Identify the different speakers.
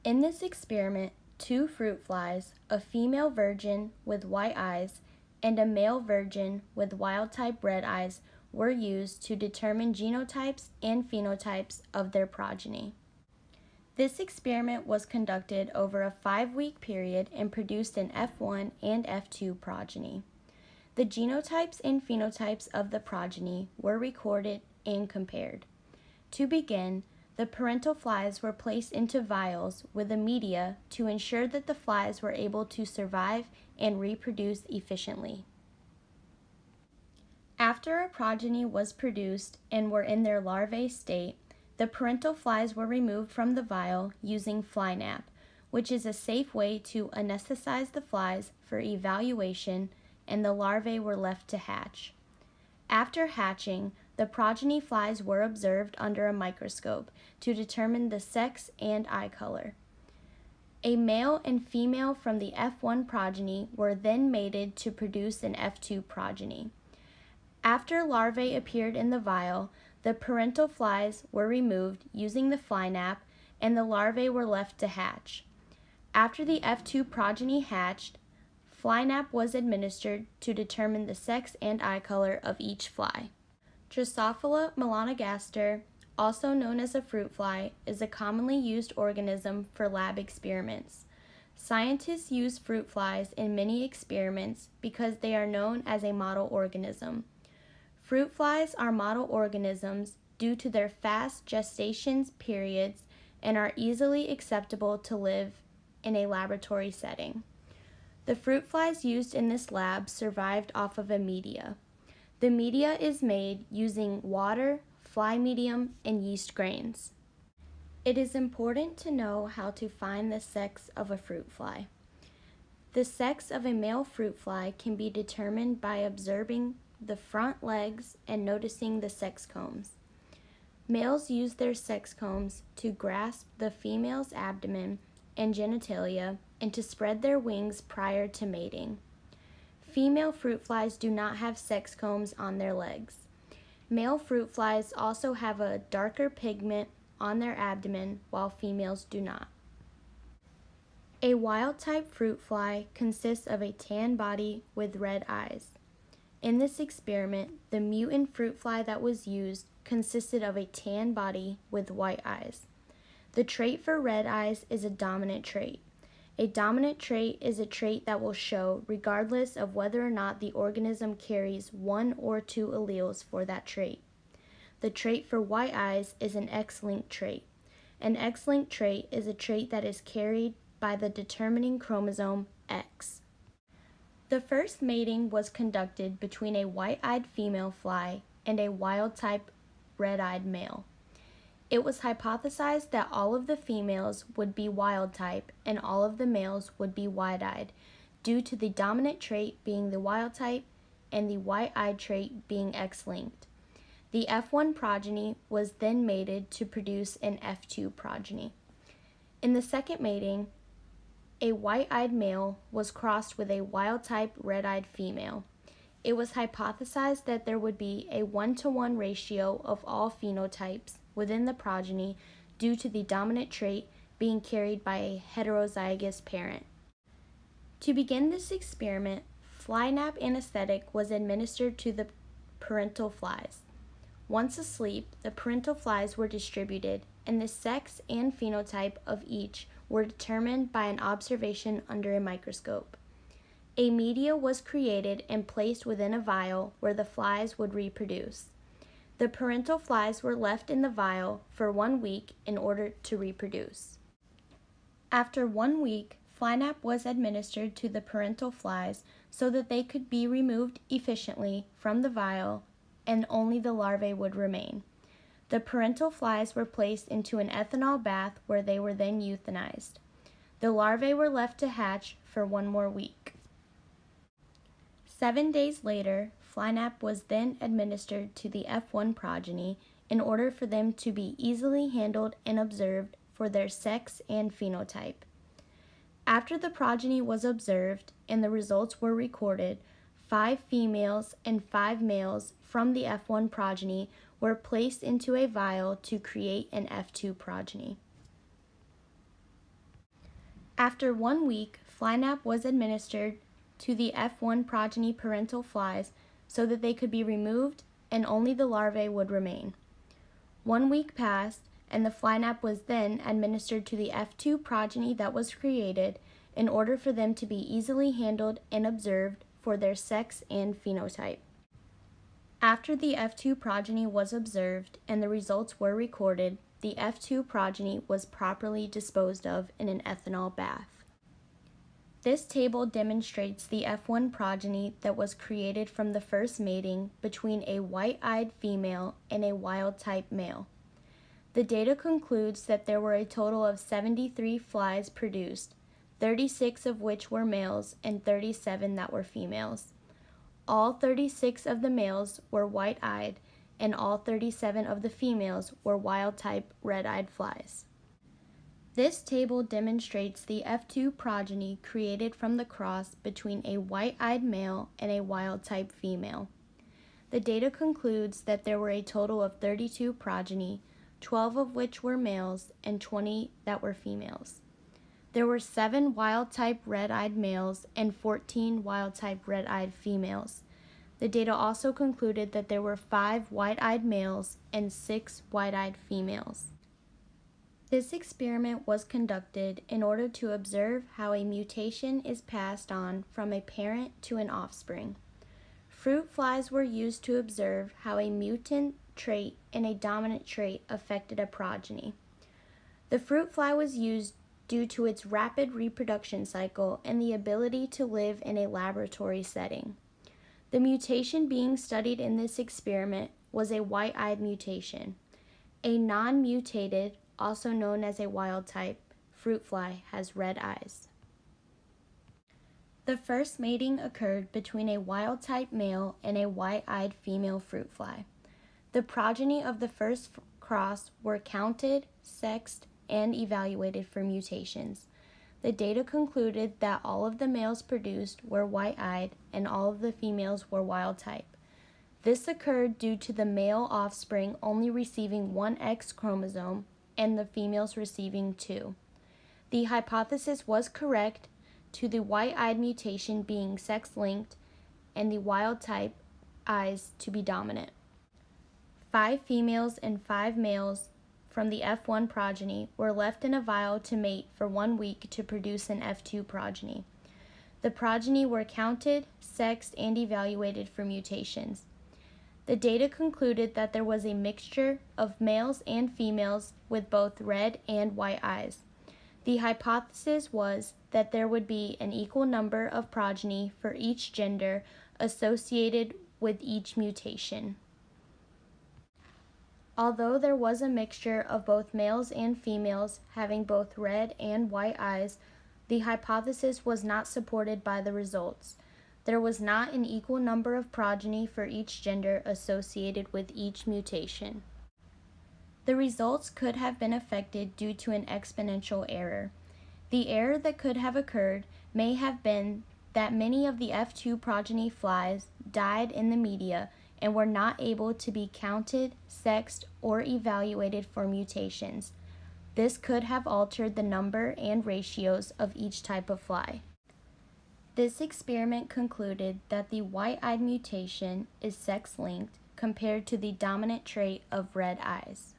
Speaker 1: In this experiment, two fruit flies, a female virgin with white eyes and a male virgin with wild-type red eyes, were used to determine genotypes and phenotypes of their progeny. This experiment was conducted over a 5-week period and produced an F1 and F2 progeny. The genotypes and phenotypes of the progeny were recorded and compared. To begin, the parental flies were placed into vials with a media to ensure that the flies were able to survive and reproduce efficiently. After a progeny was produced and were in their larvae state, the parental flies were removed from the vial using fly nap, which is a safe way to anesthetize the flies for evaluation, and the larvae were left to hatch. After hatching, the progeny flies were observed under a microscope to determine the sex and eye color. A male and female from the F1 progeny were then mated to produce an F2 progeny. After larvae appeared in the vial, the parental flies were removed using the fly nap, and the larvae were left to hatch. After the F2 progeny hatched, fly nap was administered to determine the sex and eye color of each fly. Drosophila Melanogaster, also known as a fruit fly, is a commonly used organism for lab experiments. Scientists use fruit flies in many experiments because they are known as a model organism. Fruit flies are model organisms due to their fast gestation periods and are easily acceptable to live in a laboratory setting. The fruit flies used in this lab survived off of a media. The media is made using water, fly medium, and yeast grains. It is important to know how to find the sex of a fruit fly. The sex of a male fruit fly can be determined by observing the front legs and noticing the sex combs. Males use their sex combs to grasp the female's abdomen and genitalia and to spread their wings prior to mating. Female fruit flies do not have sex combs on their legs. Male fruit flies also have a darker pigment on their abdomen, while females do not. A wild-type fruit fly consists of a tan body with red eyes. In this experiment, the mutant fruit fly that was used consisted of a tan body with white eyes. The trait for red eyes is a dominant trait. A dominant trait is a trait that will show regardless of whether or not the organism carries one or two alleles for that trait. The trait for white eyes is an X-linked trait. An X-linked trait is a trait that is carried by the determining chromosome X. The first mating was conducted between a white-eyed female fly and a wild-type red-eyed male. It was hypothesized that all of the females would be wild-type and all of the males would be wide-eyed, due to the dominant trait being the wild-type and the white-eyed trait being X-linked. The F1 progeny was then mated to produce an F2 progeny. In the second mating, a white-eyed male was crossed with a wild-type red-eyed female. It was hypothesized that there would be a 1-to-1 ratio of all phenotypes within the progeny due to the dominant trait being carried by a heterozygous parent. To begin this experiment, fly nap anesthetic was administered to the parental flies. Once asleep, the parental flies were distributed, and the sex and phenotype of each were determined by an observation under a microscope. A media was created and placed within a vial where the flies would reproduce. The parental flies were left in the vial for 1 week in order to reproduce. After 1 week, fly nap was administered to the parental flies so that they could be removed efficiently from the vial and only the larvae would remain. The parental flies were placed into an ethanol bath where they were then euthanized. The larvae were left to hatch for 1 more week. 7 days later, fly nap was then administered to the F1 progeny in order for them to be easily handled and observed for their sex and phenotype. After the progeny was observed and the results were recorded, 5 females and 5 males from the F1 progeny were placed into a vial to create an F2 progeny. After 1 week, FlyNap was administered to the F1 progeny parental flies so that they could be removed and only the larvae would remain. 1 week passed, and the FlyNap was then administered to the F2 progeny that was created in order for them to be easily handled and observed for their sex and phenotype. After the F2 progeny was observed and the results were recorded, the F2 progeny was properly disposed of in an ethanol bath. This table demonstrates the F1 progeny that was created from the first mating between a white-eyed female and a wild-type male. The data concludes that there were a total of 73 flies produced, 36 of which were males and 37 that were females. All 36 of the males were white-eyed, and all 37 of the females were wild-type red-eyed flies. This table demonstrates the F2 progeny created from the cross between a white-eyed male and a wild-type female. The data concludes that there were a total of 32 progeny, 12 of which were males and 20 that were females. There were 7 wild-type red-eyed males and 14 wild-type red-eyed females. The data also concluded that there were 5 white-eyed males and 6 white-eyed females. This experiment was conducted in order to observe how a mutation is passed on from a parent to an offspring. Fruit flies were used to observe how a mutant trait and a dominant trait affected a progeny. The fruit fly was used due to its rapid reproduction cycle and the ability to live in a laboratory setting. The mutation being studied in this experiment was a white-eyed mutation. A non-mutated, also known as a wild-type, fruit fly has red eyes. The first mating occurred between a wild-type male and a white-eyed female fruit fly. The progeny of the first cross were counted, sexed, and evaluated for mutations. The data concluded that all of the males produced were white-eyed and all of the females were wild-type. This occurred due to the male offspring only receiving one X chromosome and the females receiving 2. The hypothesis was correct to the white-eyed mutation being sex-linked and the wild-type eyes to be dominant. 5 females and 5 males from the F1 progeny were left in a vial to mate for 1 week to produce an F2 progeny. The progeny were counted, sexed, and evaluated for mutations. The data concluded that there was a mixture of males and females with both red and white eyes. The hypothesis was that there would be an equal number of progeny for each gender associated with each mutation. Although there was a mixture of both males and females having both red and white eyes, the hypothesis was not supported by the results. There was not an equal number of progeny for each gender associated with each mutation. The results could have been affected due to an exponential error. The error that could have occurred may have been that many of the F2 progeny flies died in the media and were not able to be counted, sexed, or evaluated for mutations. This could have altered the number and ratios of each type of fly. This experiment concluded that the white-eyed mutation is sex-linked compared to the dominant trait of red eyes.